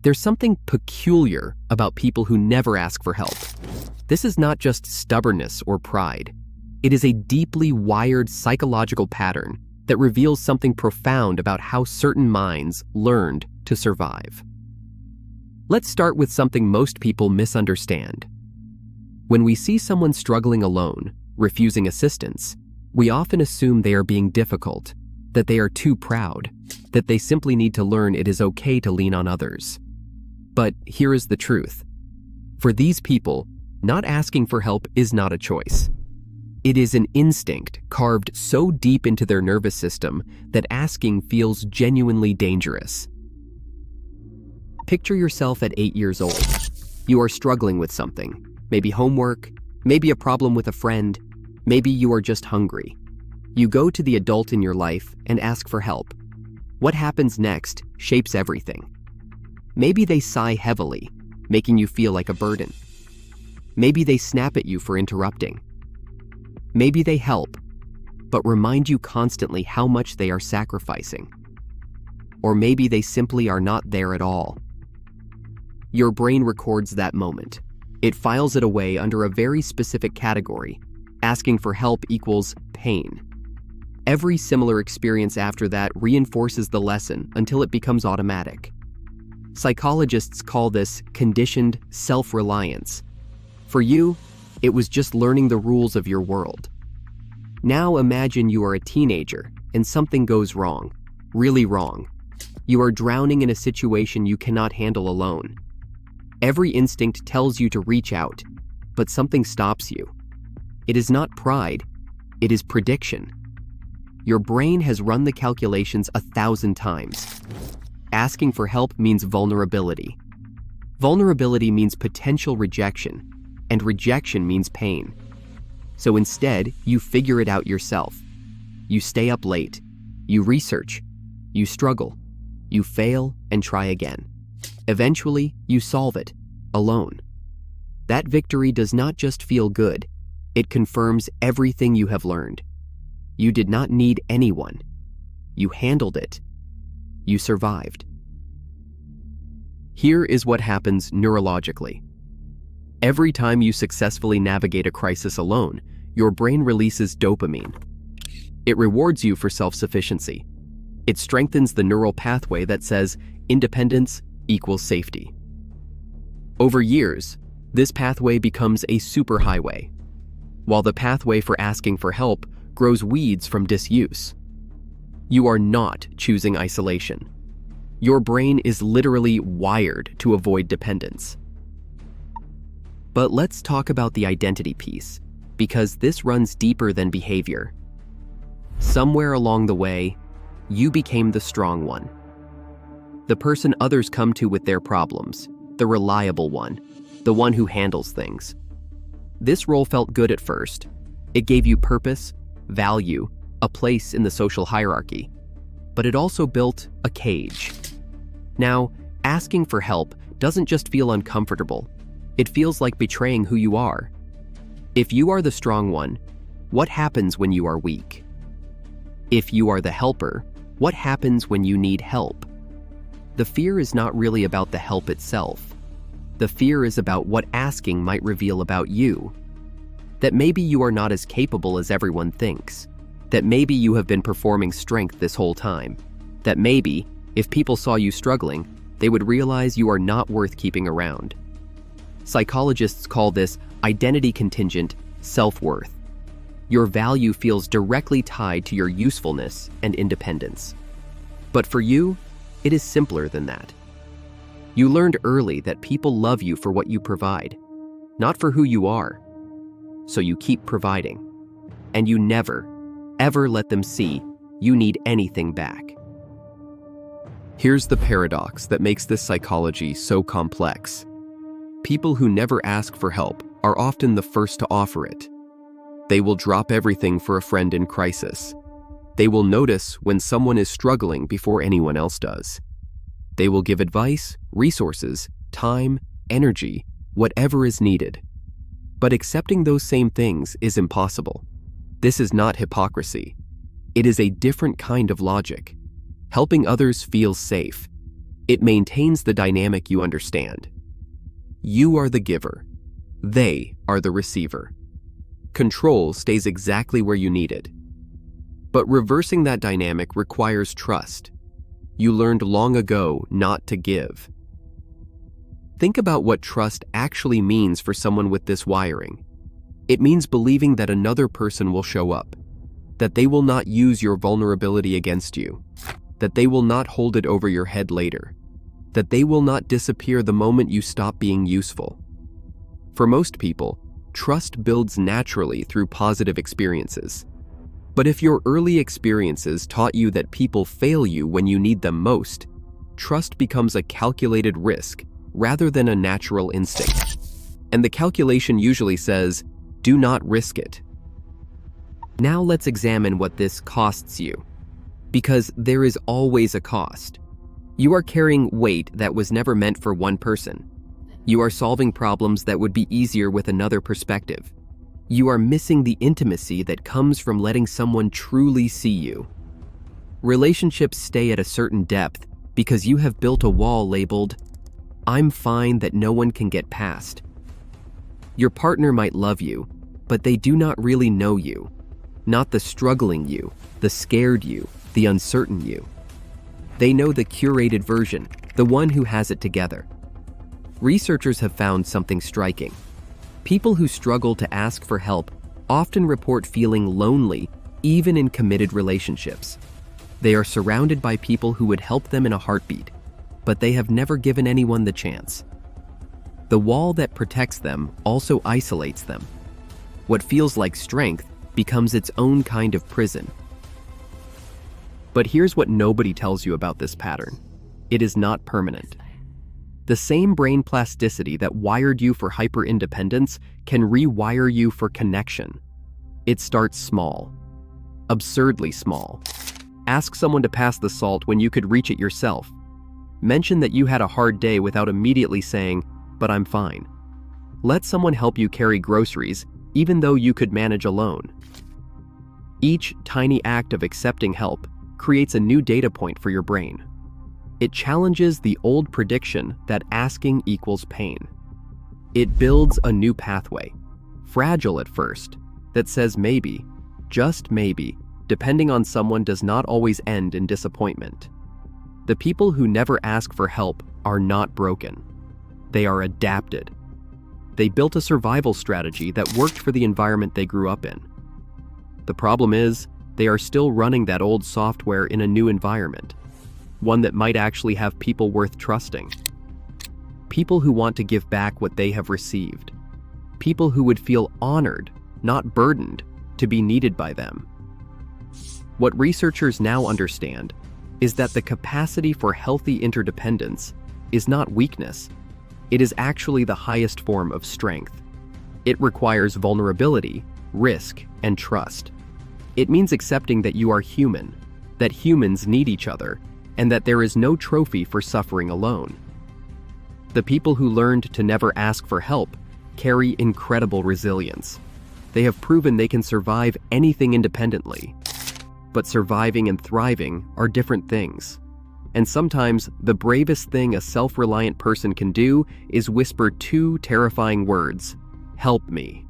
There's something peculiar about people who never ask for help. This is not just stubbornness or pride. It is a deeply wired psychological pattern that reveals something profound about how certain minds learned to survive. Let's start with something most people misunderstand. When we see someone struggling alone, refusing assistance, we often assume they are being difficult, that they are too proud, that they simply need to learn it is okay to lean on others. But here is the truth. For these people, not asking for help is not a choice. It is an instinct carved so deep into their nervous system that asking feels genuinely dangerous. Picture yourself at 8 years old. You are struggling with something, maybe homework, maybe a problem with a friend, maybe you are just hungry. You go to the adult in your life and ask for help. What happens next shapes everything. Maybe they sigh heavily, making you feel like a burden. Maybe they snap at you for interrupting. Maybe they help, but remind you constantly how much they are sacrificing. Or maybe they simply are not there at all. Your brain records that moment. It files it away under a very specific category. Asking for help equals pain. Every similar experience after that reinforces the lesson until it becomes automatic. Psychologists call this conditioned self-reliance. For you, it was just learning the rules of your world. Now imagine you are a teenager and something goes wrong, really wrong. You are drowning in a situation you cannot handle alone. Every instinct tells you to reach out, but something stops you. It is not pride, it is prediction. Your brain has run the calculations 1,000 times. Asking for help means vulnerability. Vulnerability means potential rejection, and rejection means pain. So instead, you figure it out yourself. You stay up late. You research. You struggle. You fail and try again. Eventually, you solve it, alone. That victory does not just feel good, it confirms everything you have learned. You did not need anyone. You handled it. You survived. Here is what happens neurologically. Every time you successfully navigate a crisis alone, your brain releases dopamine. It rewards you for self-sufficiency. It strengthens the neural pathway that says independence equals safety. Over years, this pathway becomes a superhighway, while the pathway for asking for help grows weeds from disuse. You are not choosing isolation. Your brain is literally wired to avoid dependence. But let's talk about the identity piece, because this runs deeper than behavior. Somewhere along the way, you became the strong one. The person others come to with their problems, the reliable one, the one who handles things. This role felt good at first. It gave you purpose, value, a place in the social hierarchy. But it also built a cage. Now, asking for help doesn't just feel uncomfortable. It feels like betraying who you are. If you are the strong one, what happens when you are weak? If you are the helper, what happens when you need help? The fear is not really about the help itself. The fear is about what asking might reveal about you. That maybe you are not as capable as everyone thinks. That maybe you have been performing strength this whole time. That maybe, if people saw you struggling, they would realize you are not worth keeping around. Psychologists call this identity contingent self-worth. Your value feels directly tied to your usefulness and independence. But for you, it is simpler than that. You learned early that people love you for what you provide, not for who you are. So you keep providing, and you never, ever let them see you need anything back. Here's the paradox that makes this psychology so complex. People who never ask for help are often the first to offer it. They will drop everything for a friend in crisis. They will notice when someone is struggling before anyone else does. They will give advice, resources, time, energy, whatever is needed. But accepting those same things is impossible. This is not hypocrisy. It is a different kind of logic. Helping others feels safe. It maintains the dynamic you understand. You are the giver. They are the receiver. Control stays exactly where you need it. But reversing that dynamic requires trust. You learned long ago not to give. Think about what trust actually means for someone with this wiring. It means believing that another person will show up, that they will not use your vulnerability against you, that they will not hold it over your head later, that they will not disappear the moment you stop being useful. For most people, trust builds naturally through positive experiences. But if your early experiences taught you that people fail you when you need them most, trust becomes a calculated risk rather than a natural instinct. And the calculation usually says, do not risk it. Now let's examine what this costs you. Because there is always a cost. You are carrying weight that was never meant for one person. You are solving problems that would be easier with another perspective. You are missing the intimacy that comes from letting someone truly see you. Relationships stay at a certain depth because you have built a wall labeled, "I'm fine," that no one can get past. Your partner might love you, but they do not really know you. Not the struggling you, the scared you, the uncertain you. They know the curated version, the one who has it together. Researchers have found something striking. People who struggle to ask for help often report feeling lonely, even in committed relationships. They are surrounded by people who would help them in a heartbeat, but they have never given anyone the chance. The wall that protects them also isolates them. What feels like strength becomes its own kind of prison. But here's what nobody tells you about this pattern. It is not permanent. The same brain plasticity that wired you for hyper-independence can rewire you for connection. It starts small. Absurdly small. Ask someone to pass the salt when you could reach it yourself. Mention that you had a hard day without immediately saying, "But I'm fine." Let someone help you carry groceries, even though you could manage alone. Each tiny act of accepting help creates a new data point for your brain. It challenges the old prediction that asking equals pain. It builds a new pathway, fragile at first, that says maybe, just maybe, depending on someone does not always end in disappointment. The people who never ask for help are not broken. They are adapted. They built a survival strategy that worked for the environment they grew up in. The problem is, they are still running that old software in a new environment, one that might actually have people worth trusting. People who want to give back what they have received. People who would feel honored, not burdened, to be needed by them. What researchers now understand is that the capacity for healthy interdependence is not weakness. It is actually the highest form of strength. It requires vulnerability, risk, and trust. It means accepting that you are human, that humans need each other, and that there is no trophy for suffering alone. The people who learned to never ask for help carry incredible resilience. They have proven they can survive anything independently. But surviving and thriving are different things. And sometimes the bravest thing a self-reliant person can do is whisper two terrifying words, "Help me."